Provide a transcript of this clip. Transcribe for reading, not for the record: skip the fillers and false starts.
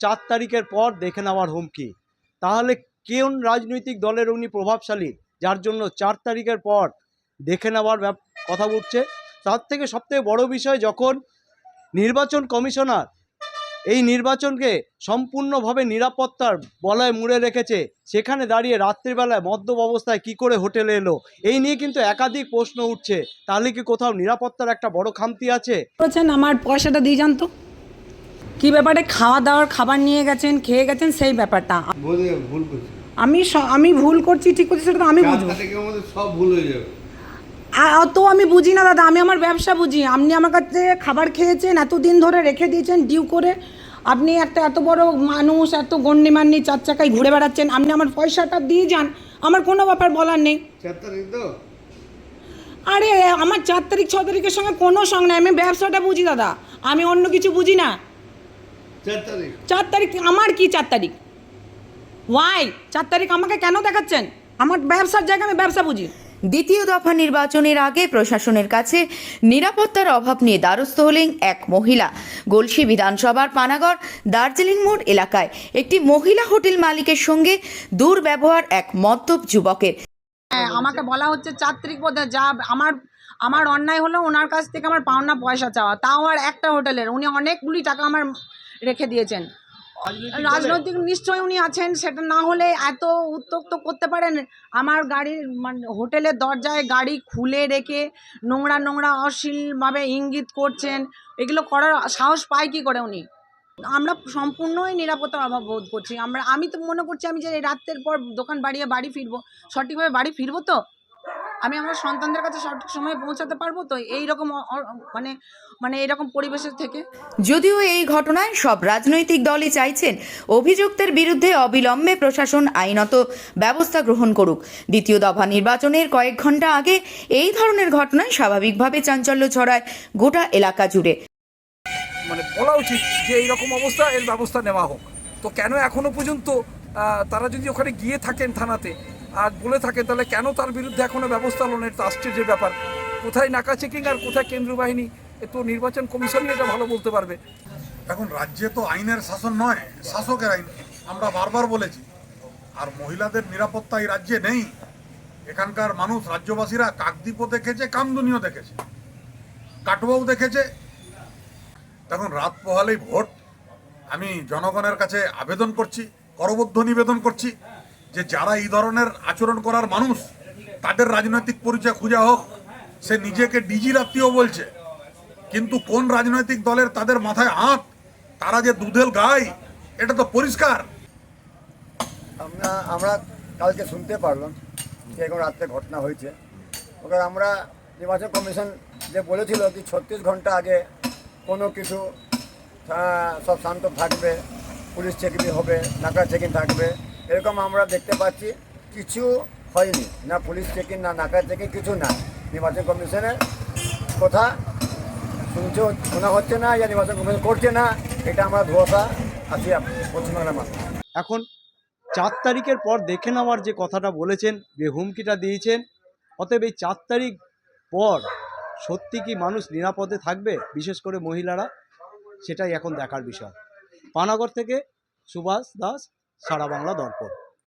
4 তারিখের পর দেখে নেওয়ার হুমকি। তাহলে কোন রাজনৈতিক দলের উনি প্রভাবশালী যার জন্য 4 তারিখের পর দেখে নেওয়ার কথা উঠছে? তার থেকে সবথেকে বড় বিষয়, যখন নির্বাচন কমিশনার এই নির্বাচনকে সম্পূর্ণভাবে নিরাপত্তার বলয়ে মুড়ে রেখেছে, সেখানে দাঁড়িয়ে রাত্রিবেলায় মদ্যপ অবস্থায় কী করে হোটেলে এলো, এই নিয়ে কিন্তু একাধিক প্রশ্ন উঠছে। তাহলে কি কোথাও নিরাপত্তার একটা বড় খামতি আছে? বলছেন আমার পয়সাটা দিয়ে যান তো, কী ব্যাপারে খাওয়া দাওয়ার খাবার নিয়ে গেছেন, খেয়ে গেছেন, সেই ব্যাপারটা আমি ভুল করছি, ঠিক করছি, সেটা তো আমি বুঝবো। সব ভুল হয়ে যাবে। অত আমি বুঝি না দাদা, আমি আমার ব্যবসা বুঝি। আপনি আমার কাছে খাবার খেয়েছেন, এতদিন ধরে রেখে দিয়েছেন ডিউ করে, আপনি একটা এত বড় মানুষ, এত গণ্যমান্য 4 চাকায় ঘুরে বেড়াচ্ছেন, আপনি আমার পয়সাটা দিয়ে যান, আমার কোনো ব্যাপার বলার নেই। 4 তারিখ তো? আরে আমার 4 তারিখ 6 তারিখের সঙ্গে কোনো সঙ্গ নেই, আমি ব্যবসাটা বুঝি দাদা, আমি অন্য কিছু বুঝি না। 4 তারিখ আমার কি 4 তারিখ? ওয়াই 4 তারিখ আমাকে কেন দেখাচ্ছেন? আমার ব্যবসার জায়গা, আমি ব্যবসা বুঝি। দ্বিতীয় দফা নির্বাচনের আগে প্রশাসনের কাছে নিরাপত্তার অভাব নিয়ে দ্বারস্থ হলেন এক মহিলা। গলসি বিধানসভার পানাগড় দার্জিলিং মোড় এলাকায় একটি মহিলা হোটেল মালিকের সঙ্গে দুর্ব্যবহার এক মদ্যপ যুবকের। আমাকে বলা হচ্ছে 4 তারিখ বোধহয়, যা আমার অন্যায় হলো ওনার কাছ থেকে আমার পাওনা পয়সা চাওয়া, তাও আর একটা হোটেলের। উনি অনেকগুলি টাকা আমার রেখে দিয়েছেন। রাজনৈতিক নিশ্চয়ই উনি আছেন, সেটা না হলে এত উত্ত্যক্ত করতে পারেন? আমার গাড়ির হোটেলের দরজায় গাড়ি খুলে রেখে নোংরা অশ্লীলভাবে ইঙ্গিত করছেন, এগুলো করার সাহস পায় কী করে উনি? আমরা সম্পূর্ণই নিরাপত্তার অভাব বোধ করছি। আমি তো মনে করছি আমি যে রাতের পর দোকান বাড়িয়ে বাড়ি ফিরবো, সঠিকভাবে বাড়ি ফিরবো তো? আমি আমার সন্তানদের কাছে সঠিক সময়ে পৌঁছাতে পারবো তো এইরকম মানে এরকম পরিবেশের থেকে? যদিও এই ঘটনায় সব রাজনৈতিক দলই চাইছেন অভিযুক্তের বিরুদ্ধে অবিলম্বে প্রশাসন আইনত ব্যবস্থা গ্রহণ করুক। দ্বিতীয় দফা নির্বাচনের কয়েক ঘন্টা আগে এই ধরনের ঘটনায় স্বাভাবিকভাবে চাঞ্চল্য ছড়ায় গোটা এলাকা জুড়ে। মানে বলা উচিত যে এইরকম অবস্থা, এর ব্যবস্থা নেওয়া হোক। তো কেন এখনো পর্যন্ত তারা যদি ওখানে গিয়ে থাকেন থানাতে আর বলে থাকেন, তাহলে কেন তার বিরুদ্ধে এখনো ব্যবস্থা হলো না? এটা আশ্চর্যের ব্যাপার। কোথায় নাকা চেকিং আর কোথায় কেন্দ্রীয় বাহিনী, তো নির্বাচন কমিশনই এটা ভালো বলতে পারবে। এখন রাজ্যে তো আইনের শাসন নয়, শাসকের আইন, আমরা বারবার বলেছি। আর মহিলাদের নিরাপত্তা এই রাজ্যে নেই। এখানকার মানুষ, রাজ্যবাসীরা কাকদ্বীপও দেখেছে, কামদুনিও দেখেছে, কাটোয়াও দেখেছে। তখন রাত পোহালেই ভোট। আমি জনগণের কাছে আবেদন করছি, করবদ্ধ নিবেদন করছি যে যারা এই ধরনের আচরণ করার মানুষ, তাদের রাজনৈতিক পরিচয় খুঁজা হোক। সে নিজেকে ডিজি রাত্রিও বলছে, কিন্তু কোন রাজনৈতিক দলের তাদের মাথায় হাত, তারা যে দুধেল গায়, এটা তো পরিষ্কার। আমরা কালকে শুনতে পারলাম যে এখন রাত্রে ঘটনা হয়েছে। ওখানে আমরা নির্বাচন কমিশন যে বলেছিল কি 36 ঘন্টা আগে কোনো কিছু সব শান্ত থাকবে, পুলিশ চেকিং হবে, নাকা চেকিং থাকবে, এরকম আমরা দেখতে পাচ্ছি কিছু হয়নি। না পুলিশ চেকিং, না নাকা চেকিং, কিছু না। নির্বাচন কমিশনের কথা শোনা হচ্ছে না, ইয়া নির্বাচন কমিশন করছে না, এটা আমরা ধোঁয়াশা আছি পশ্চিমবাংলার মানুষ। এখন 4 তারিখের পর দেখে নেওয়ার যে কথাটা বলেছেন, যে হুমকিটা দিয়েছেন, অতএব এই 4 তারিখ পর সত্যি কি মানুষ নিরাপদে থাকবে, বিশেষ করে মহিলারা? সেটাই এখন দেখার বিষয়। পানাগড় থেকে সুভাষ দাস, সারা বাংলা দর্পণ।